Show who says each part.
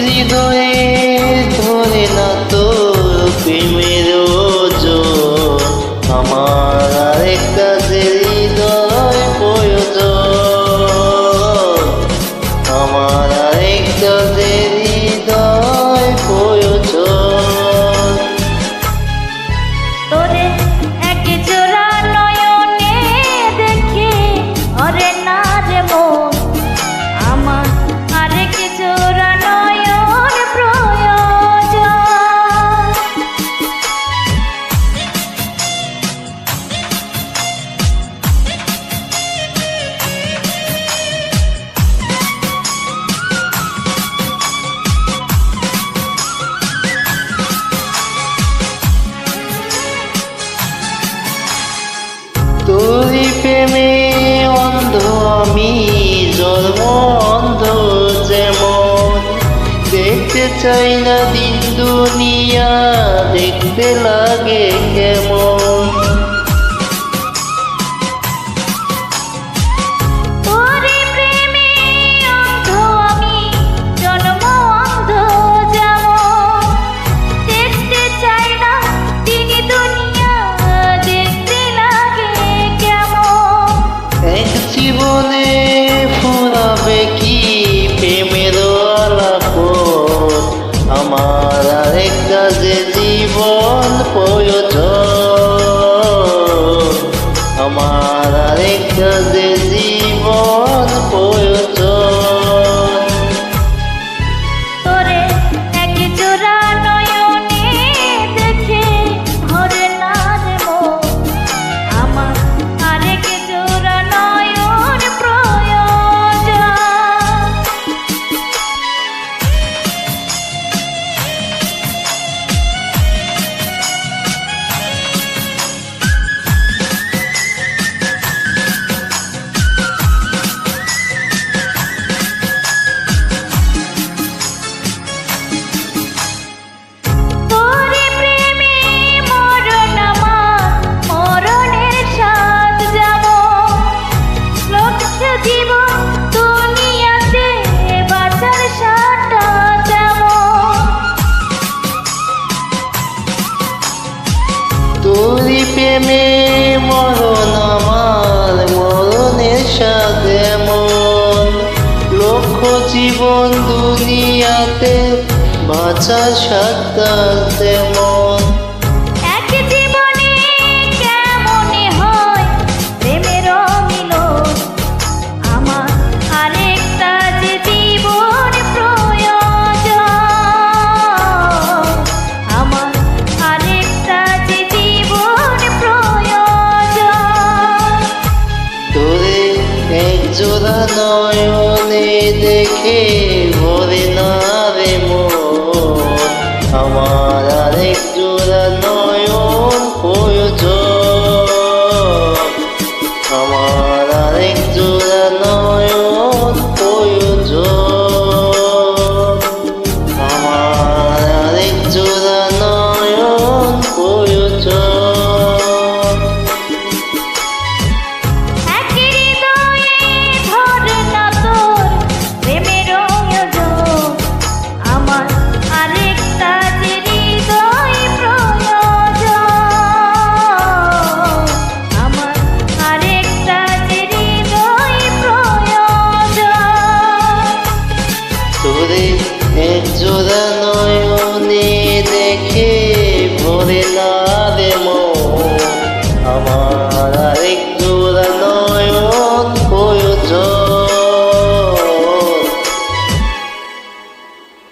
Speaker 1: হৃদয়ে ধরে না তোর প্রেমের ওজন, আমার আরেকটা যে হৃদয় প্রয়োজন, আমার আরেকটা যে হৃদয় প্রয়োজন।
Speaker 2: তোরে এক জোড়া নয়নে দেখে ওরে না রে মন, আমার আরেক জোড়া নয়ন প্রয়োজন।
Speaker 1: তোরই প্রেমে অন্ধ আমি, জন্ম অন্ধ যেমন, দেখতে চাই না দিন দুনিয়া, দেখতে লাগে কেমন।
Speaker 2: তোরে প্রেমে অন্ধ আমি, জন্ম অন্ধ যেমন, দেখতে চাই না দিন দুনিয়া, দেখতে লাগে কেমন।
Speaker 1: এক জীবনে ফুরাবে কি প্রেমের আলাপন, আমার আরেকটা যে জীবন প্রয়োজন, আমার আরেকটা যে জীবন প্রয়োজন।
Speaker 2: তোরে এক জোড়া নয়নে দেখে ভরে না রে মন, আমার আরেক জোড়া নয়ন প্রয়োজন। তোরে প্রেমে মরণ আমার, মরণের স্বাদ যেমন, লক্ষ্য জীবন দুনিয়াতে বাঁচার সাটা যেমন।
Speaker 1: তোরই প্রেমে মরণ আমার, মরণের সাথে মন, লক্ষ জীবন দুনিয়াতে বাঁচার সাথটা তেমন।
Speaker 2: এক জীবনে কেমনে হয় প্রেমের মিলন, আমার আরেকটা যে জীবন প্রয়োজন, আমার আরেকটা যে জীবন প্রয়োজন।
Speaker 1: তোরে এক জোড়া নয়নে দেখে ভরে না রে মন, আমার আরেক জোড়া নয়ন প্রয়োজন, আমার আরেক জোড়া নয়ন প্রয়োজন, আমার আরেক জোড়া নয়ন প্রয়োজন।
Speaker 2: এক হৃদয়ে ধরে না তোর প্রেমের আয়োজন, আমার আরেকটা যে হৃদয় প্রয়োজন, আমার আরেকটা যে হৃদয় প্রয়োজন।
Speaker 1: তোরে এক জোড়া নয়নে দেখে ভরে না রে মন, আমার